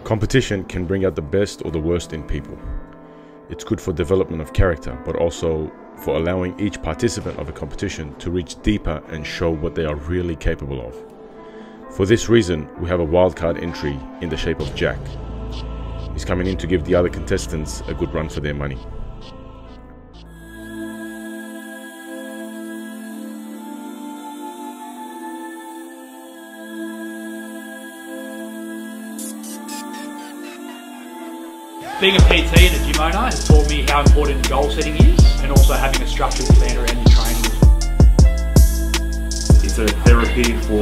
Competition can bring out the best or the worst in people. It's good for development of character, but also for allowing each participant of a competition to reach deeper and show what they are really capable of. For this reason, we have a wildcard entry in the shape of Jack. He's coming in to give the other contestants a good run for their money. Being a PT and a gym owner has taught me how important goal setting is, and also having a structured plan around your training. It's a therapy for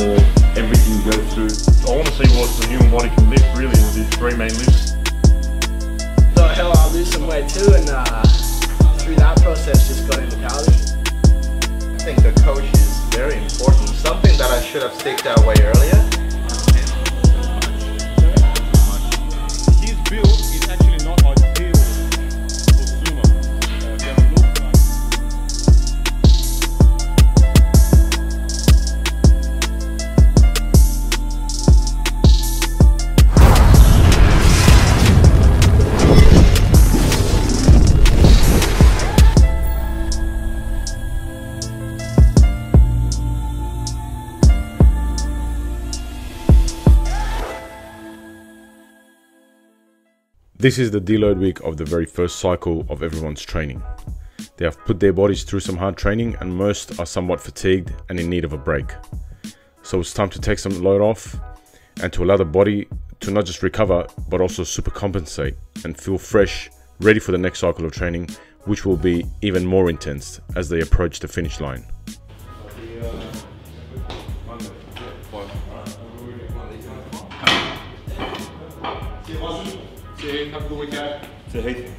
everything you go through. I want to see what the human body can lift really with these three main lifts. Thought hell I'll lose some weight too, and through that process just got into powerlifting. I think the coach is very important. Something that I should have staked out way earlier. His build is actually not ideal for sumo. This is the deload week of the very first cycle of everyone's training. They have put their bodies through some hard training and most are somewhat fatigued and in need of a break. So it's time to take some load off and to allow the body to not just recover but also super compensate and feel fresh, ready for the next cycle of training, which will be even more intense as they approach the finish line. Have a good weekend. So Heath.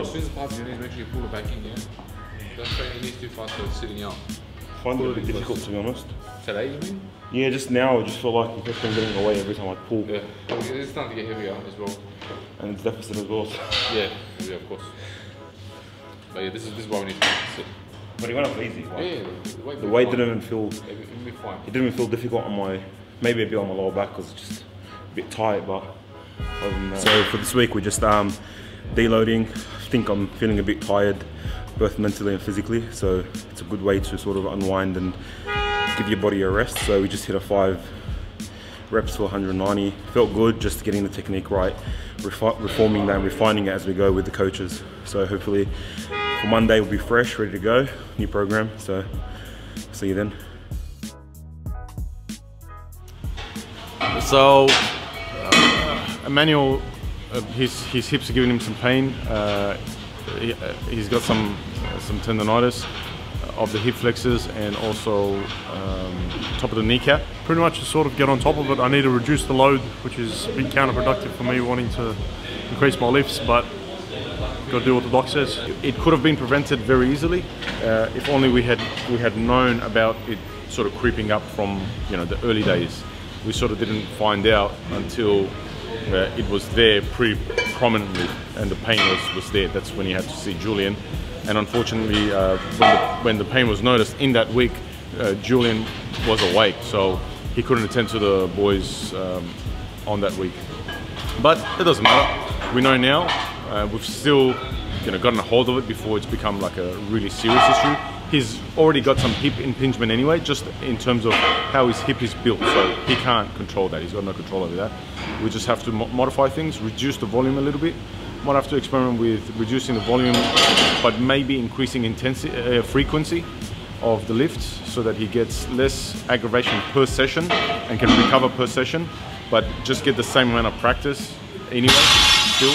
As soon as the pipe is in, make sure you pull it back in, yeah? Don't train your knees too fast so it's sitting out. I find it a bit difficult to be honest. Today, you mean? Yeah, just now I just feel like it's just been getting away every time I pull. Yeah, it's starting to get heavier as well. And it's deficit as well. Yeah, of course. But yeah, this is why we need to sit. But he went up easy. Like, Yeah, the weight didn't even feel. It'll be fine. It didn't even feel difficult on my, maybe a bit on my lower back because it's just a bit tight. But other than that. So for this week we're just deloading. I think I'm feeling a bit tired, both mentally and physically. So it's a good way to sort of unwind and give your body a rest. So we just hit a 5 reps for 190. Felt good, just getting the technique right, reforming that and refining it as we go with the coaches. So hopefully for Monday we'll be fresh, ready to go, new program. So see you then. So, Emmanuel, his hips are giving him some pain. He's got some tendonitis of the hip flexors and also top of the kneecap. Pretty much to sort of get on top of it, I need to reduce the load, which is a bit counterproductive for me wanting to increase my lifts, but got to do what the doc says. It could have been prevented very easily if only we had known about it sort of creeping up from the early days. We sort of didn't find out until it was there pretty prominently and the pain was there. That's when you had to see Julian. And unfortunately, when the pain was noticed in that week, Julian was awake, so he couldn't attend to the boys on that week. But it doesn't matter. We know now. We've still gotten a hold of it before it's become like a really serious issue. He's already got some hip impingement anyway, just in terms of how his hip is built, so he can't control that. He's got no control over that. We just have to modify things, reduce the volume a little bit. Might have to experiment with reducing the volume, but maybe increasing intensity, frequency of the lifts, so that he gets less aggravation per session and can recover per session, but just get the same amount of practice anyway, still.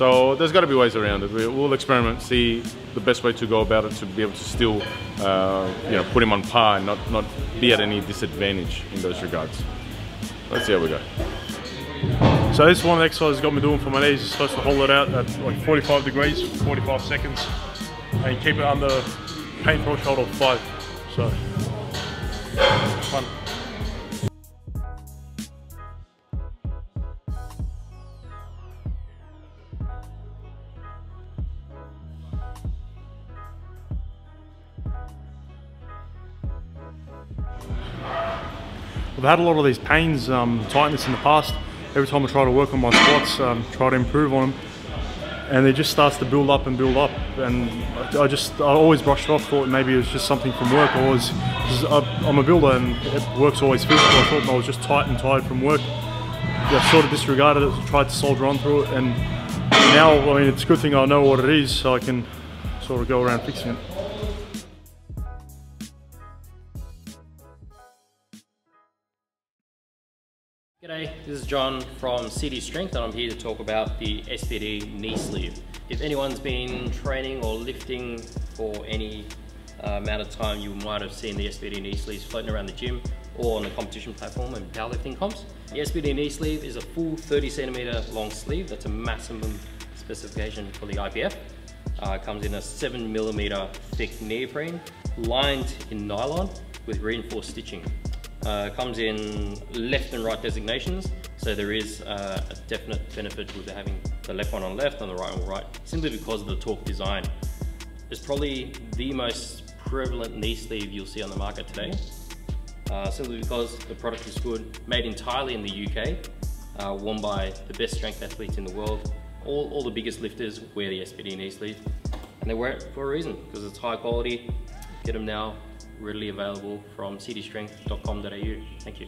So there's got to be ways around it. We'll experiment, see the best way to go about it to be able to still, you know, put him on par and not be at any disadvantage in those regards. Let's see how we go. So this is one of the exercises got me doing for my knees. You're supposed to hold it out at like 45 degrees for 45 seconds and keep it under pain threshold of 5. So, fun. I've had a lot of these pains, tightness in the past. Every time I try to work on my squats, try to improve on them, and it just starts to build up and build up. And I always brushed it off, thought maybe it was just something from work. I'm a builder and work's always physical. I thought I was just tight and tired from work. I sort of disregarded it, tried to soldier on through it, and now, I mean, it's a good thing I know what it is, so I can sort of go around fixing it. G'day, this is John from CD Strength and I'm here to talk about the SPD knee sleeve. If anyone's been training or lifting for any amount of time, you might have seen the SPD knee sleeves floating around the gym or on the competition platform and powerlifting comps. The SPD knee sleeve is a full 30 centimeter long sleeve. That's a maximum specification for the IPF. It comes in a 7 millimeter thick neoprene, lined in nylon with reinforced stitching. Comes in left and right designations, so there is a definite benefit with having the left one on left and the right on right, simply because of the torque design. It's probably the most prevalent knee sleeve you'll see on the market today, simply because the product is good, made entirely in the UK, worn by the best strength athletes in the world. All the biggest lifters wear the SPD knee sleeve, and they wear it for a reason, because it's high quality. Get them now. Readily available from cdstrength.com.au. Thank you.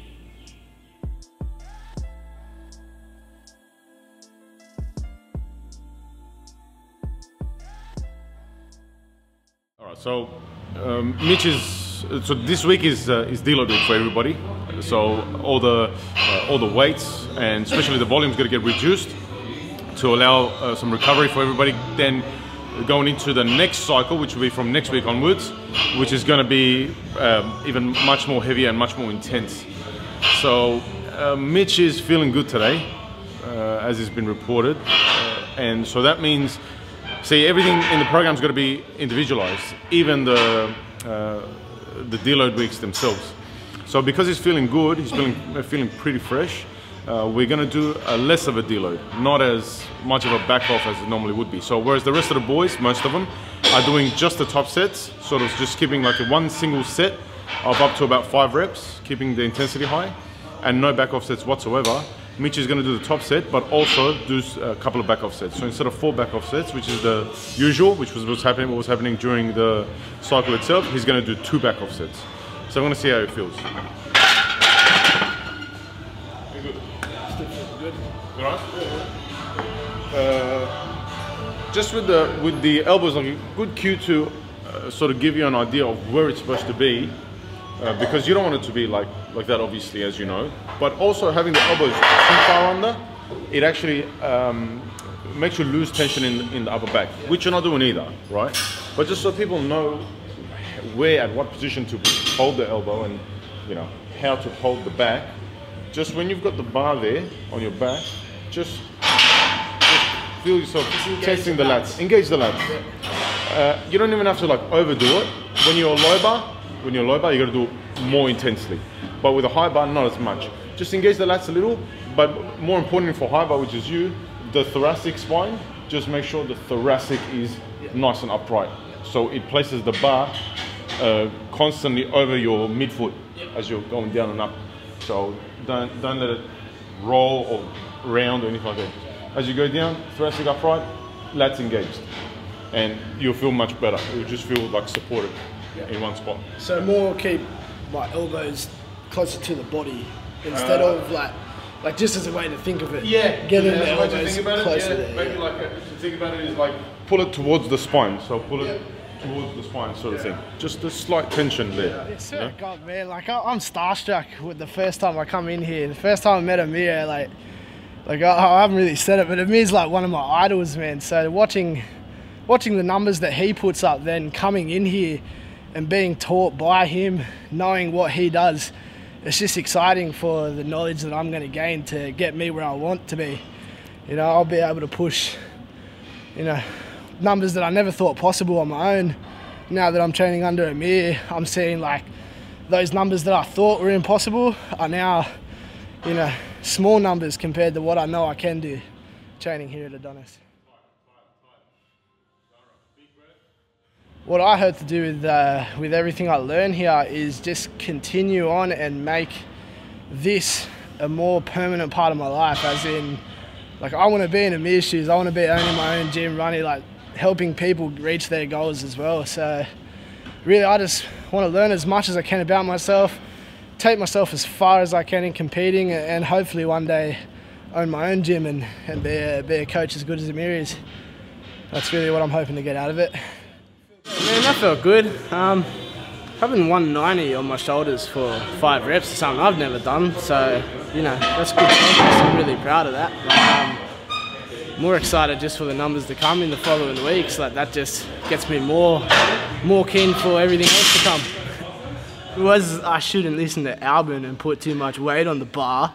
All right, so Mitch so this week is deload week for everybody. So all the weights and especially the volume is going to get reduced to allow some recovery for everybody. Then going into the next cycle, which will be from next week onwards, which is going to be even much more heavier and much more intense. So Mitch is feeling good today, as has been reported, and so that means, see, everything in the program is going to be individualized, even the deload weeks themselves. So because he's feeling good, he's feeling pretty fresh, we're going to do less of a deload, not as much of a back off as it normally would be. So whereas the rest of the boys, most of them, are doing just the top sets, sort of just keeping like one single set of up to about 5 reps, keeping the intensity high, and no back off sets whatsoever. Mitch is going to do the top set, but also do a couple of back off sets. So instead of 4 back off sets, which is the usual, which was what was happening during the cycle itself, he's going to do 2 back off sets. So I'm going to see how it feels. Just with the elbows, like a good cue to sort of give you an idea of where it's supposed to be, because you don't want it to be like that, obviously, as you know. But also having the elbows too far under, it actually makes you lose tension in the upper back, which you're not doing either, right? But just so people know where, at what position to hold the elbow, and you know how to hold the back. Just when you've got the bar there on your back, just feel yourself testing the lats. Engage the lats. You don't even have to like overdo it. When you're low bar, you got to do it more intensely. But with a high bar, not as much. Just engage the lats a little. But more importantly for high bar, which is the thoracic spine, just make sure the thoracic is nice and upright. So it places the bar constantly over your midfoot as you're going down and up. So don't let it roll or round or anything like that. As you go down, thoracic upright, lats engaged, and you'll feel much better. You'll just feel like supported in one spot. So more keep my elbows closer to the body instead of like just as a way to think of it. Yeah, getting the elbows closer there. Maybe like to think about it is like pull it towards the spine. So pull it towards the spine, sort of thing. Just a slight tension there. It's so God, man. Like I'm starstruck with the first time I come in here. The first time I met Amir, like Like I haven't really said it, but Amir's like one of my idols, man. So watching the numbers that he puts up, then coming in here and being taught by him, knowing what he does, it's just exciting for the knowledge that I'm going to gain to get me where I want to be. You know, I'll be able to push, you know, numbers that I never thought possible on my own. Now that I'm training under Amir, I'm seeing like those numbers that I thought were impossible are now, you know, small numbers compared to what I know I can do training here at Adonis. What I hope to do with everything I learn here is just continue on and make this a more permanent part of my life, as in, like, I want to be in Amir's shoes. I want to be owning my own gym, running, like, helping people reach their goals as well. So really, I just want to learn as much as I can about myself, take myself as far as I can in competing, and hopefully one day own my own gym and be a coach as good as Amir is. That's really what I'm hoping to get out of it. Man, that felt good. Having 190 on my shoulders for 5 reps is something I've never done, so, you know, that's good progress. I'm really proud of that. But, more excited just for the numbers to come in the following weeks. Like, that just gets me more keen for everything else to come. I shouldn't listen to Albin and put too much weight on the bar.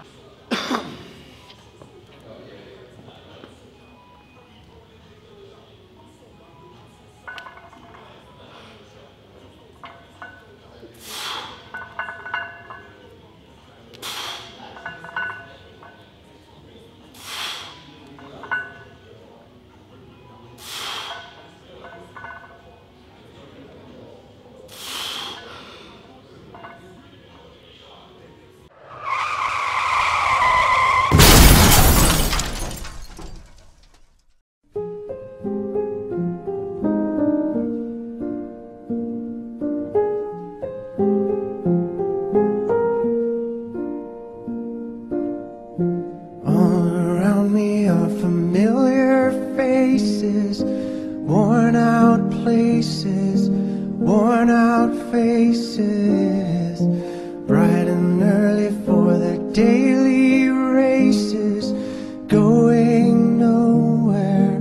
Worn out faces, bright and early for their daily races, going nowhere,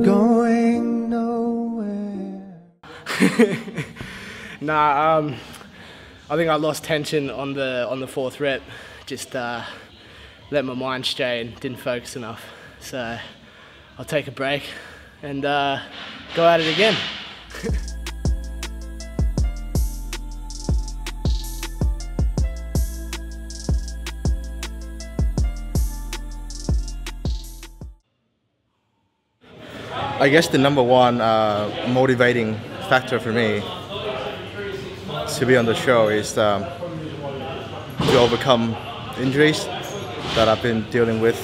going nowhere. Nah, I think I lost tension on the 4th rep. Just let my mind stray and didn't focus enough. So I'll take a break and go at it again. I guess the number one motivating factor for me to be on the show is to overcome injuries that I've been dealing with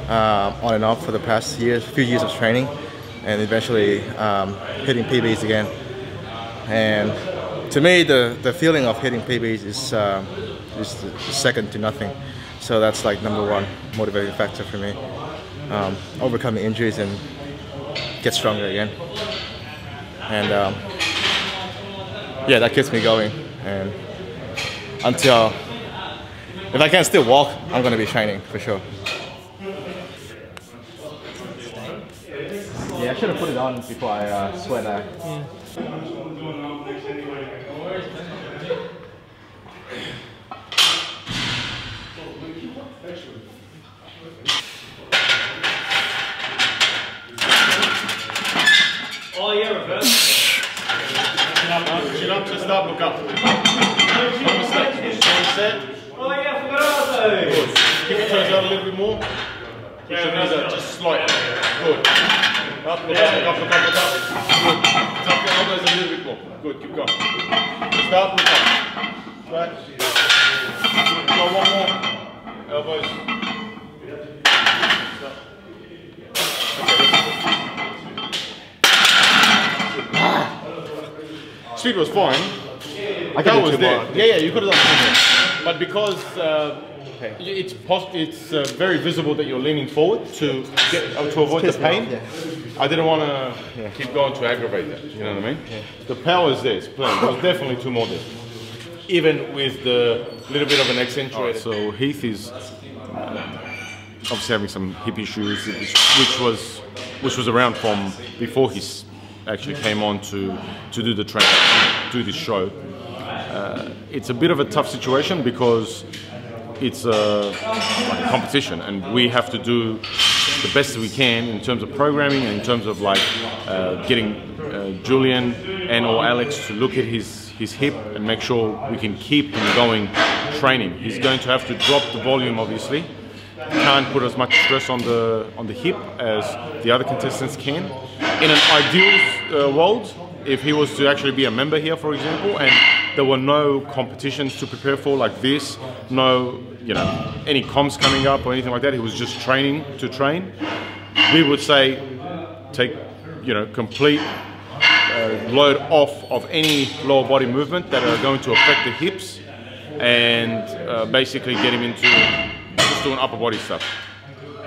on and off for the past few years of training, and eventually hitting PBs again. And to me, the feeling of hitting PBs is second to nothing. So that's like number one motivating factor for me. Overcoming injuries and get stronger again. And yeah, that keeps me going. And until, if I can still walk, I'm going to be training for sure. Yeah, I should have put it on before I sweat out. Yeah. Oh yeah, reverse. Chin up, just up, look up. No mistake. Set. Oh yeah, I forgot about those. Good. Keep your toes out a little bit more. Push your knees out just slightly. Good. Up, look up, look up, look up, look up. Good. Tuck your elbows a little bit more. Good, keep going. Just up, look up. Right. Go one more. Elbows. Speed was fine. That was there. Yeah, you could have done something. But because it's very visible that you're leaning forward to avoid the pain, I didn't want to keep going to aggravate that. You know what I mean? Yeah. The power is there. It's plenty. There was definitely 2 more there. Even with the little bit of an accentuated. So Heath is obviously having some hip issues, which was around from before he actually came on to do the training, do this show. It's a bit of a tough situation because it's like a competition, and we have to do the best we can in terms of programming and in terms of like getting Julian and or Alex to look at his hip and make sure we can keep him going training. He's going to have to drop the volume, obviously. Can't put as much stress on the hip as the other contestants can. In an ideal world, if he was to actually be a member here, for example, and there were no competitions to prepare for like this, no, you know, any comps coming up or anything like that, he was just training to train, we would say take, you know, complete load off of any lower body movement that are going to affect the hips, and basically get him into just doing upper body stuff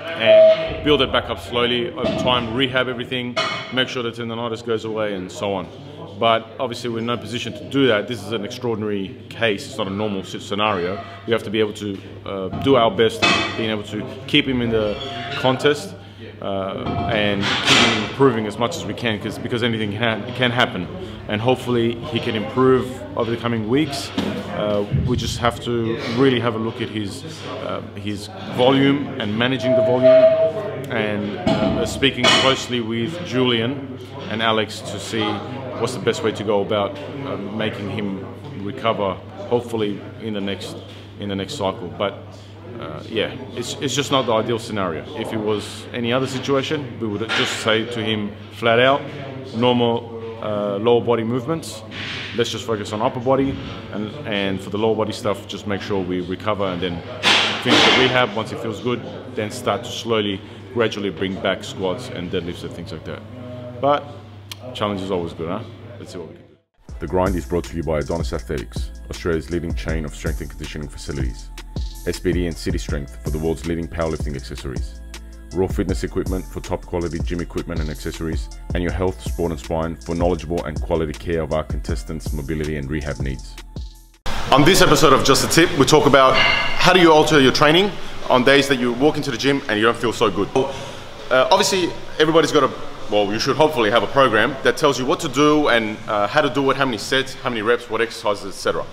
and build it back up slowly over time, rehab everything, make sure the tendonitis goes away and so on. But obviously we're in no position to do that. This is an extraordinary case, it's not a normal scenario. We have to be able to do our best, being able to keep him in the contest and keep him improving as much as we can, because anything can happen. And hopefully he can improve over the coming weeks. We just have to really have a look at his volume and managing the volume, and speaking closely with Julian and Alex to see what's the best way to go about making him recover, hopefully in the next cycle. But yeah, it's just not the ideal scenario. If it was any other situation, we would just say to him flat out, normal lower body movements. Let's just focus on upper body, and for the lower body stuff, just make sure we recover and then finish the rehab. Once he feels good, then start to slowly, gradually bring back squats and deadlifts and things like that. But challenge is always good, huh? Let's see what we can do. The Grind is brought to you by Adonis Athletics, Australia's leading chain of strength and conditioning facilities. SBD and City Strength for the world's leading powerlifting accessories. Raw fitness equipment for top quality gym equipment and accessories, and your health, sport and spine for knowledgeable and quality care of our contestants' mobility and rehab needs. On this episode of Just a Tip, we talk about how do you alter your training on days that you walk into the gym and you don't feel so good. Obviously, everybody's got well, you should hopefully have a program that tells you what to do and how to do it, how many sets, how many reps, what exercises, etc.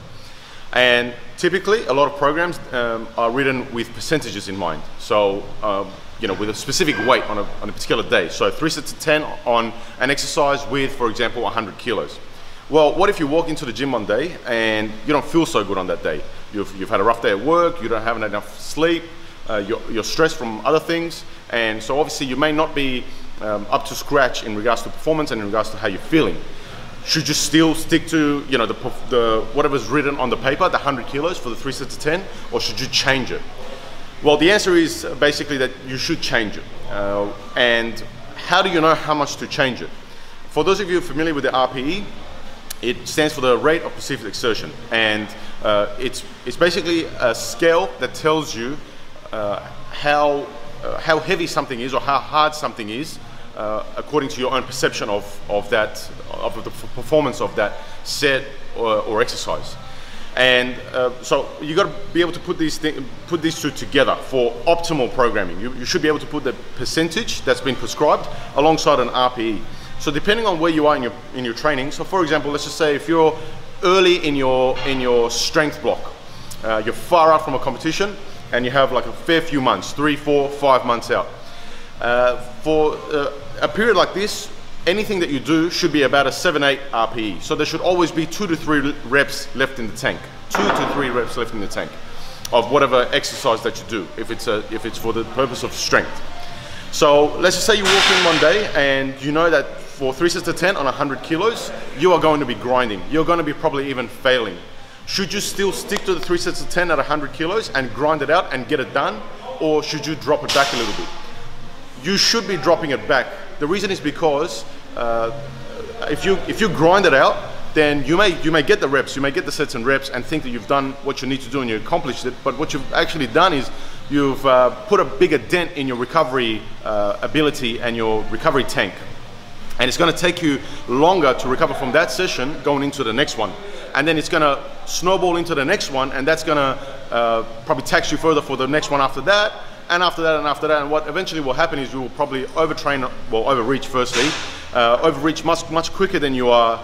And typically, a lot of programs are written with percentages in mind. So, you know, with a specific weight on a particular day. So 3 sets of 10 on an exercise with, for example, 100 kilos. Well, what if you walk into the gym one day and you don't feel so good on that day? You've had a rough day at work, you don't have enough sleep, you're stressed from other things, and so obviously you may not be up to scratch in regards to performance and in regards to how you're feeling. Should you still stick to, you know, the whatever's written on the paper, the 100 kilos for the 3 sets of 10, or should you change it? Well, the answer is basically that you should change it. And how do you know how much to change it? For those of you familiar with the RPE, it stands for the rate of perceived exertion. And it's basically a scale that tells you how heavy something is or how hard something is according to your own perception of the performance of that set or exercise. And so you got to be able to put these two together for optimal programming. You should be able to put the percentage that's been prescribed alongside an RPE. So depending on where you are in your training. So for example, let's just say if you're early in your strength block, you're far out from a competition, and you have like a fair few months, 3, 4, 5 months out. For a period like this, anything that you do should be about a 7-8 RPE. So there should always be 2 to 3 reps left in the tank. 2 to 3 reps left in the tank of whatever exercise that you do, if it's for the purpose of strength. So let's just say you walk in one day and you know that for 3 sets of 10 on 100 kilos, you are going to be grinding. You're going to be probably even failing. Should you still stick to the 3 sets of 10 at 100 kilos and grind it out and get it done? Or should you drop it back a little bit? You should be dropping it back. The reason is because if you grind it out, then you may get the reps, you may get the sets and reps and think that you've done what you need to do and you accomplished it. But what you've actually done is you've put a bigger dent in your recovery ability and your recovery tank. And it's going to take you longer to recover from that session going into the next one. And then it's going to snowball into the next one, and that's going to probably tax you further for the next one after that. and after that, and after that. And what eventually will happen is you will probably overtrain, well, overreach firstly, overreach much quicker than you are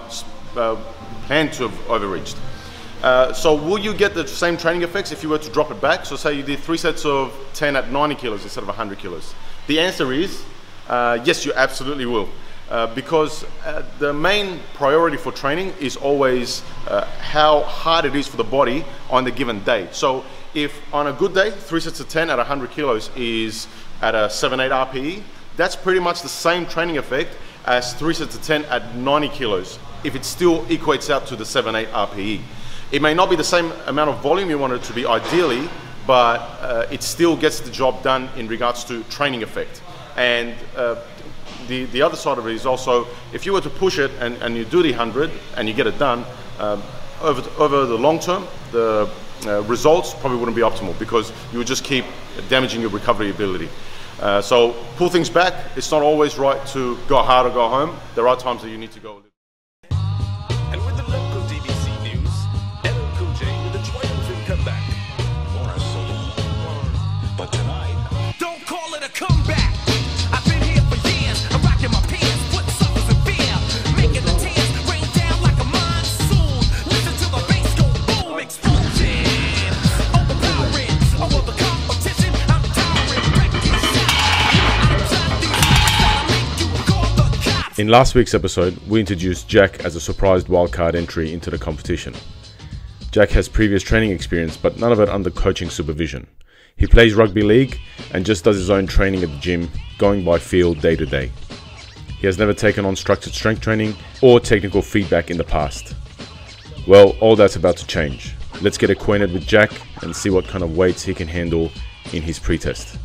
planned to have overreached. So will you get the same training effects if you were to drop it back? So say you did 3 sets of 10 at 90 kilos instead of 100 kilos. The answer is yes, you absolutely will. Because the main priority for training is always how hard it is for the body on the given day. So if on a good day, 3 sets of 10 at 100 kilos is at a 7-8 RPE, that's pretty much the same training effect as 3 sets of 10 at 90 kilos, if it still equates out to the 7-8 RPE. It may not be the same amount of volume you want it to be ideally, but it still gets the job done in regards to training effect. And the other side of it is also, if you were to push it and you do the 100 and you get it done, over the long term, the results probably wouldn't be optimal because you would just keep damaging your recovery ability. So pull things back. It's not always right to go hard or go home. There are times that you need to go a little. And with the local DBC news, LL Cool J with a triumphant comeback. But tonight, don't call it a comeback. I've been here for years. I'm rocking my pants, put suckers in fear, making the tears rain down like a monsoon. Listen to the bass go boom, explosion, overpowering over the competition. I'm towering, wrecking shit. In last week's episode, we introduced Jack as a surprised wildcard entry into the competition. Jack has previous training experience, but none of it under coaching supervision. He plays rugby league and just does his own training at the gym, going by feel day to day. He has never taken on structured strength training or technical feedback in the past. Well, all that's about to change. Let's get acquainted with Jack and see what kind of weights he can handle in his pre-test.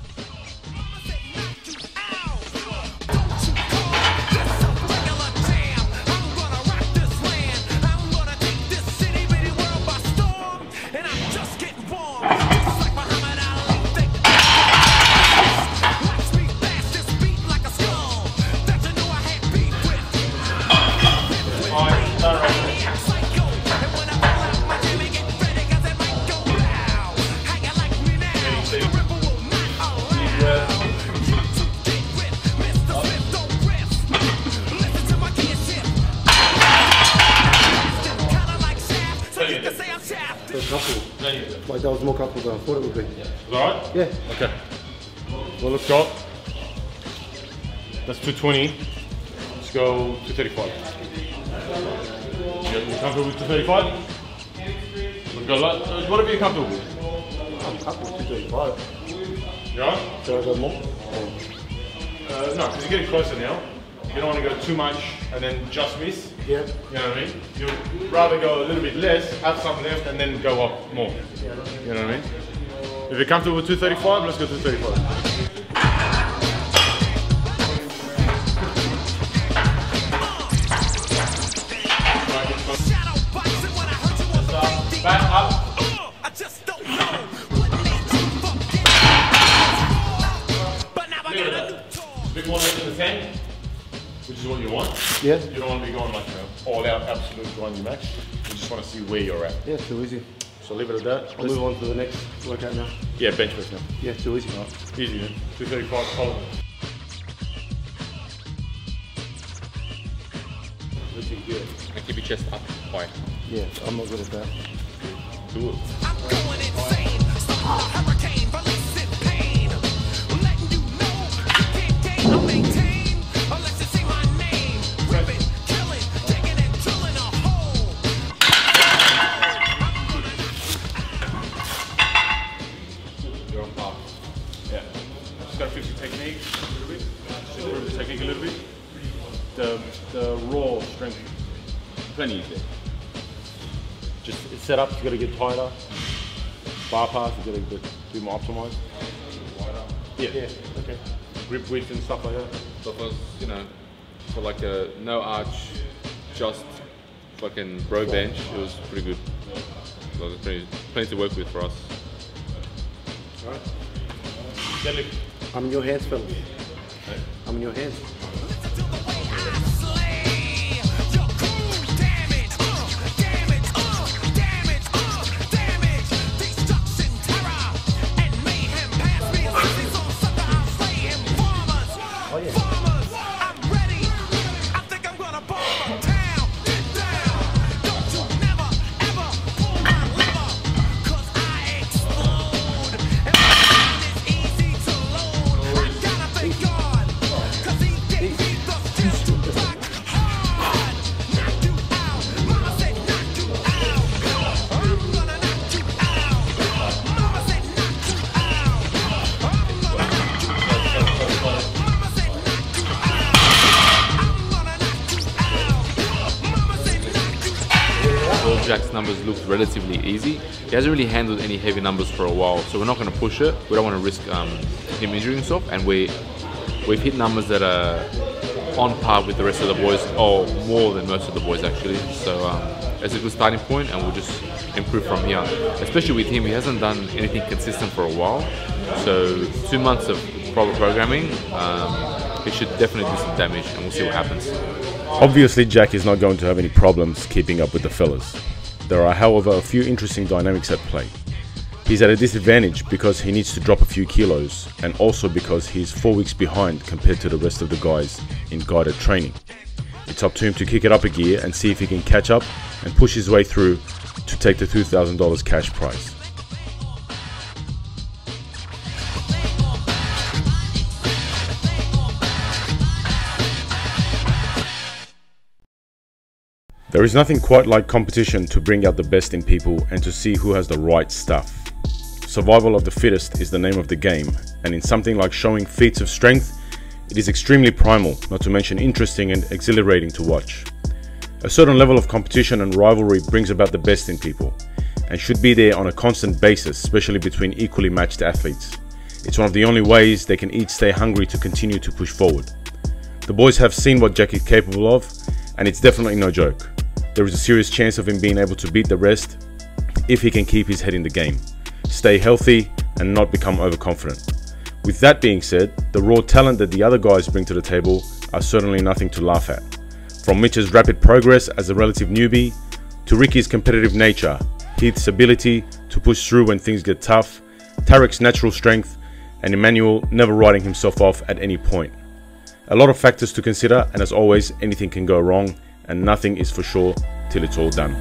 Like that was more comfortable than I thought it would be. Is that right? Yeah. Okay. Well, let's go. That's 220. Let's go 235. You comfortable with 235? We'll go whatever you're comfortable with. I'm comfortable with 235. Yeah? So I got more? No, because you're getting closer now. You don't want to go too much and then just miss. Yeah. You know what I mean? You'd rather go a little bit less, have some left, and then go up more. You know what I mean? If you're comfortable with 235, let's go 235. Back up. A bit more than the 10, which is what you want. Yeah. You don't want to be going like, you know, all out, absolute grinding max. You just want to see where you're at. Yeah, too easy. So leave it at that. I'll move on to the next workout now. Yeah, bench press now. Yeah, too easy. Right. Easy then. 235 column. Looking good. And keep your chest up. Why? Yeah, I'm not good at that. Do it. I'm going insane. Starting a hurricane, releasing pain. Letting you know you can't gain or maintain unless you say my name. Ripping, killing, digging and drilling a hole. You're on par. Yeah. Just gotta fix your technique a little bit. Just improve the technique a little bit. The raw strength, plenty is there. Just it's set up, you gotta get tighter. Bar pass, you gotta get a bit more optimized. Yeah. Okay. Grip width and stuff like that. So for, you know, for like a no arch, just fucking bro bench, it was pretty good. So there's plenty to work with for us. Alright. Deadlift. I'm in your hands, fellas. Okay. I'm in your hands. Jack's numbers look relatively easy. He hasn't really handled any heavy numbers for a while, so we're not going to push it. We don't want to risk him injuring himself, and we've hit numbers that are on par with the rest of the boys, or more than most of the boys actually. So it's a good starting point, and we'll just improve from here. Especially with him, he hasn't done anything consistent for a while. So 2 months of proper programming, he should definitely do some damage, and we'll see what happens. Obviously, Jack is not going to have any problems keeping up with the fellas. There are, however, a few interesting dynamics at play. He's at a disadvantage because he needs to drop a few kilos, and also because he's 4 weeks behind compared to the rest of the guys in guided training. It's up to him to kick it up a gear and see if he can catch up and push his way through to take the $2,000 cash prize. There is nothing quite like competition to bring out the best in people and to see who has the right stuff. Survival of the fittest is the name of the game, and in something like showing feats of strength, it is extremely primal, not to mention interesting and exhilarating to watch. A certain level of competition and rivalry brings about the best in people, and should be there on a constant basis, especially between equally matched athletes. It's one of the only ways they can each stay hungry to continue to push forward. The boys have seen what Jack is capable of, and it's definitely no joke. There is a serious chance of him being able to beat the rest if he can keep his head in the game, stay healthy and not become overconfident. With that being said, the raw talent that the other guys bring to the table are certainly nothing to laugh at. From Mitch's rapid progress as a relative newbie, to Ricky's competitive nature, Heath's ability to push through when things get tough, Tarek's natural strength, and Emmanuel never writing himself off at any point. A lot of factors to consider, and as always, anything can go wrong, and nothing is for sure till it's all done.